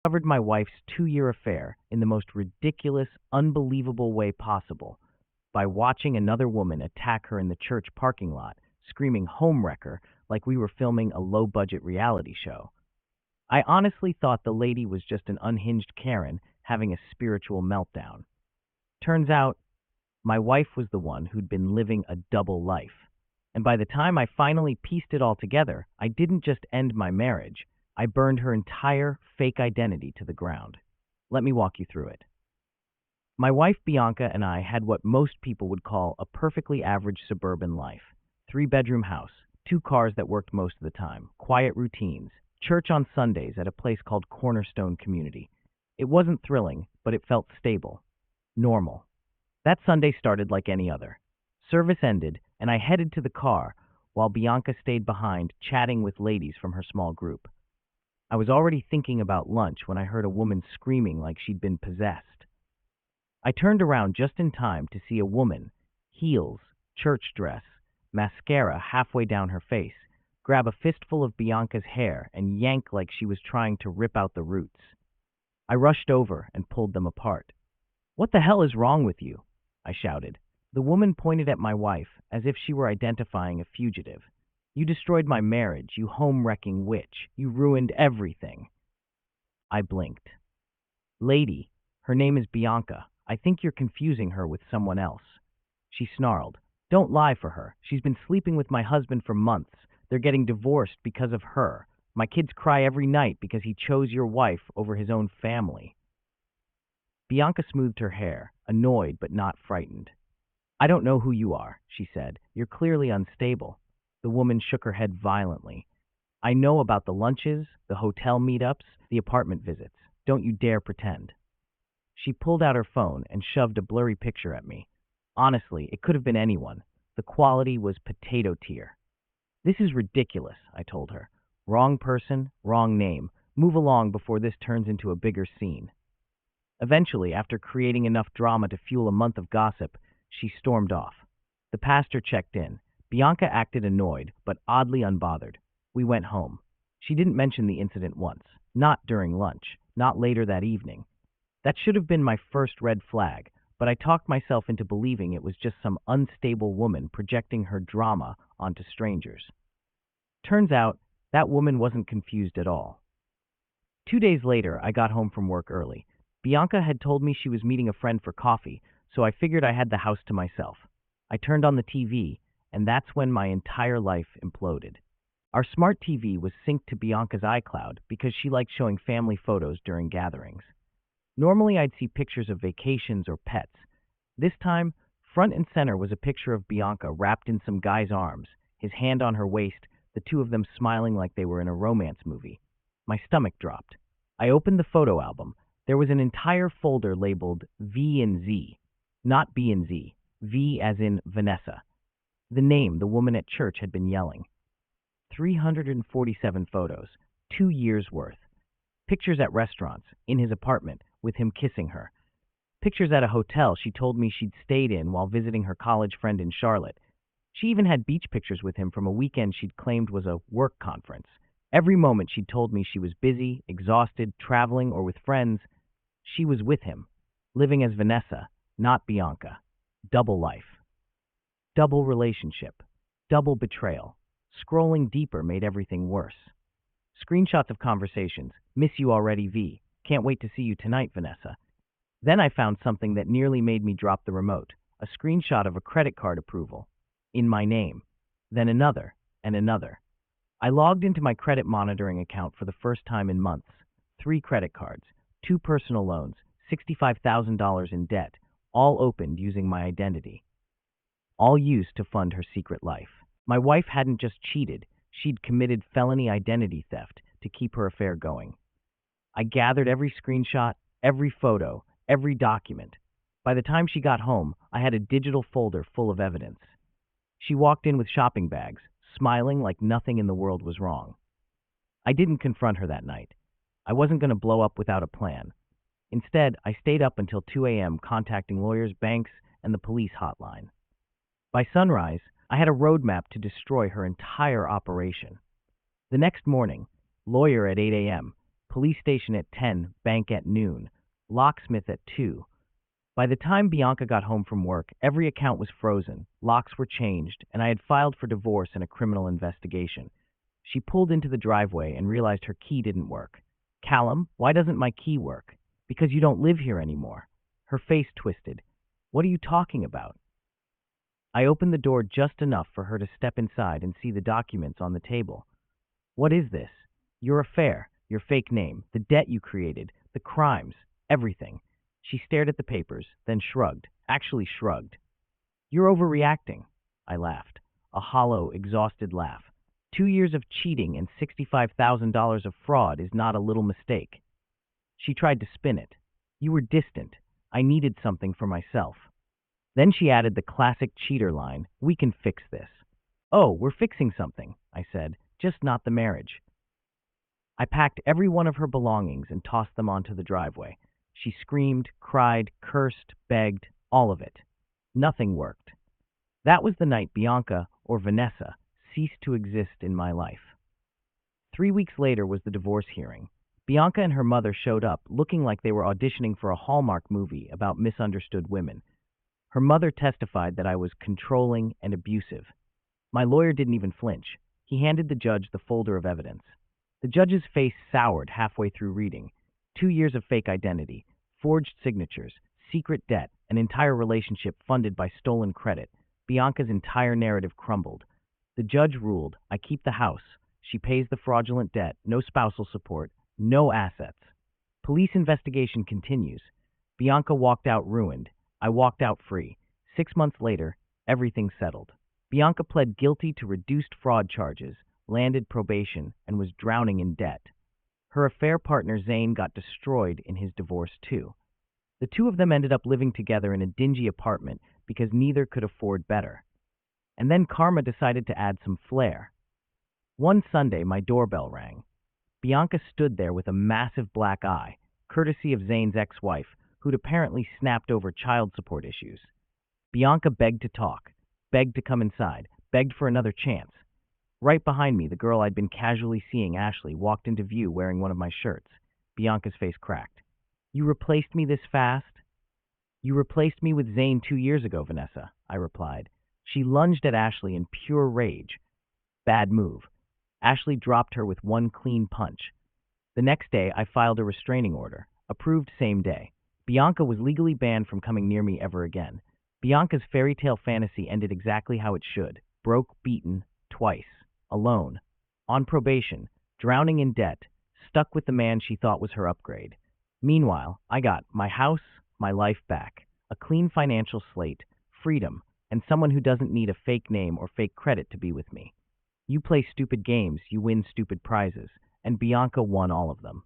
Covered my wife's 2-year affair in the most ridiculous, unbelievable way possible by watching another woman attack her in the church parking lot, screaming homewrecker like we were filming a low-budget reality show. I honestly thought the lady was just an unhinged Karen having a spiritual meltdown. Turns out, my wife was the one who'd been living a double life. And by the time I finally pieced it all together, I didn't just end my marriage, I burned her entire fake identity to the ground. Let me walk you through it. My wife Bianca and I had what most people would call a perfectly average suburban life. 3-bedroom house, 2 cars that worked most of the time, quiet routines, church on Sundays at a place called Cornerstone Community. It wasn't thrilling, but it felt stable, normal. That Sunday started like any other. Service ended, and I headed to the car while Bianca stayed behind chatting with ladies from her small group. I was already thinking about lunch when I heard a woman screaming like she'd been possessed. I turned around just in time to see a woman, heels, church dress, mascara halfway down her face, grab a fistful of Bianca's hair and yank like she was trying to rip out the roots. I rushed over and pulled them apart. "What the hell is wrong with you?" I shouted. The woman pointed at my wife as if she were identifying a fugitive. "You destroyed my marriage, you home-wrecking witch. You ruined everything." I blinked. "Lady, her name is Bianca. I think you're confusing her with someone else." She snarled. "Don't lie for her. She's been sleeping with my husband for months. They're getting divorced because of her. My kids cry every night because he chose your wife over his own family." Bianca smoothed her hair, annoyed but not frightened. "I don't know who you are," she said. "You're clearly unstable." The woman shook her head violently. "I know about the lunches, the hotel meetups, the apartment visits. Don't you dare pretend." She pulled out her phone and shoved a blurry picture at me. Honestly, it could have been anyone. The quality was potato tier. "This is ridiculous," I told her. "Wrong person, wrong name. Move along before this turns into a bigger scene." Eventually, after creating enough drama to fuel a month of gossip, she stormed off. The pastor checked in. Bianca acted annoyed, but oddly unbothered. We went home. She didn't mention the incident once. Not during lunch. Not later that evening. That should have been my first red flag, but I talked myself into believing it was just some unstable woman projecting her drama onto strangers. Turns out, that woman wasn't confused at all. 2 days later, I got home from work early. Bianca had told me she was meeting a friend for coffee, so I figured I had the house to myself. I turned on the TV, and that's when my entire life imploded. Our smart TV was synced to Bianca's iCloud because she liked showing family photos during gatherings. Normally, I'd see pictures of vacations or pets. This time, front and center was a picture of Bianca wrapped in some guy's arms, his hand on her waist, the two of them smiling like they were in a romance movie. My stomach dropped. I opened the photo album. There was an entire folder labeled V and Z, not B and Z, V as in Vanessa. The name the woman at church had been yelling. 347 photos, 2 years worth. Pictures at restaurants, in his apartment, with him kissing her. Pictures at a hotel she told me she'd stayed in while visiting her college friend in Charlotte. She even had beach pictures with him from a weekend she'd claimed was a work conference. Every moment she'd told me she was busy, exhausted, traveling, or with friends, she was with him, living as Vanessa, not Bianca. Double life. Double relationship. Double betrayal. Scrolling deeper made everything worse. Screenshots of conversations. "Miss you already, V. Can't wait to see you tonight, Vanessa." Then I found something that nearly made me drop the remote. A screenshot of a credit card approval. In my name. Then another, and another. I logged into my credit monitoring account for the first time in months. 3 credit cards, 2 personal loans, $65,000 in debt, all opened using my identity. All used to fund her secret life. My wife hadn't just cheated, she'd committed felony identity theft to keep her affair going. I gathered every screenshot, every photo, every document. By the time she got home, I had a digital folder full of evidence. She walked in with shopping bags, smiling like nothing in the world was wrong. I didn't confront her that night. I wasn't going to blow up without a plan. Instead, I stayed up until 2 a.m. contacting lawyers, banks, and the police hotline. By sunrise, I had a roadmap to destroy her entire operation. The next morning, lawyer at 8 a.m., police station at 10, bank at noon, locksmith at 2. By the time Bianca got home from work, every account was frozen, locks were changed, and I had filed for divorce and a criminal investigation. She pulled into the driveway and realized her key didn't work. Callum, why doesn't my key work? Because you don't live here anymore. Her face twisted. What are you talking about? I opened the door just enough for her to step inside and see the documents on the table. What is this? Your affair, your fake name, the debt you created, the crimes, everything. She stared at the papers, then shrugged, actually shrugged. You're overreacting. I laughed, a hollow, exhausted laugh. 2 years of cheating and $65,000 of fraud is not a little mistake. She tried to spin it. You were distant. I needed something for myself. Then she added the classic cheater line, we can fix this. Oh, we're fixing something, I said, just not the marriage. I packed every one of her belongings and tossed them onto the driveway. She screamed, cried, cursed, begged, all of it. Nothing worked. That was the night Bianca, or Vanessa, ceased to exist in my life. 3 weeks later was the divorce hearing. Bianca and her mother showed up, looking like they were auditioning for a Hallmark movie about misunderstood women. Her mother testified that I was controlling and abusive. My lawyer didn't even flinch. He handed the judge the folder of evidence. The judge's face soured halfway through reading. 2 years of fake identity, forged signatures, secret debt, an entire relationship funded by stolen credit. Bianca's entire narrative crumbled. The judge ruled, I keep the house. She pays the fraudulent debt, no spousal support, no assets. Police investigation continues. Bianca walked out ruined. I walked out free. 6 months later, everything settled. Bianca pled guilty to reduced fraud charges, landed probation, and was drowning in debt. Her affair partner Zane got destroyed in his divorce too. The two of them ended up living together in a dingy apartment because neither could afford better. And then karma decided to add some flair. One Sunday, my doorbell rang. Bianca stood there with a massive black eye, courtesy of Zane's ex-wife, who'd apparently snapped over child support issues. Bianca begged to talk, begged to come inside, begged for another chance. Right behind me, the girl I'd been casually seeing, Ashley, walked into view wearing one of my shirts. Bianca's face cracked. You replaced me this fast? You replaced me with Zane 2 years ago, Vanessa, I replied. She lunged at Ashley in pure rage. Bad move. Ashley dropped her with one clean punch. The next day, I filed a restraining order, approved same day. Bianca was legally banned from coming near me ever again. Bianca's fairy tale fantasy ended exactly how it should. Broke, beaten, twice. Alone. On probation. Drowning in debt. Stuck with the man she thought was her upgrade. Meanwhile, I got my house, my life back. A clean financial slate, freedom, and someone who doesn't need a fake name or fake credit to be with me. You play stupid games, you win stupid prizes, and Bianca won all of them.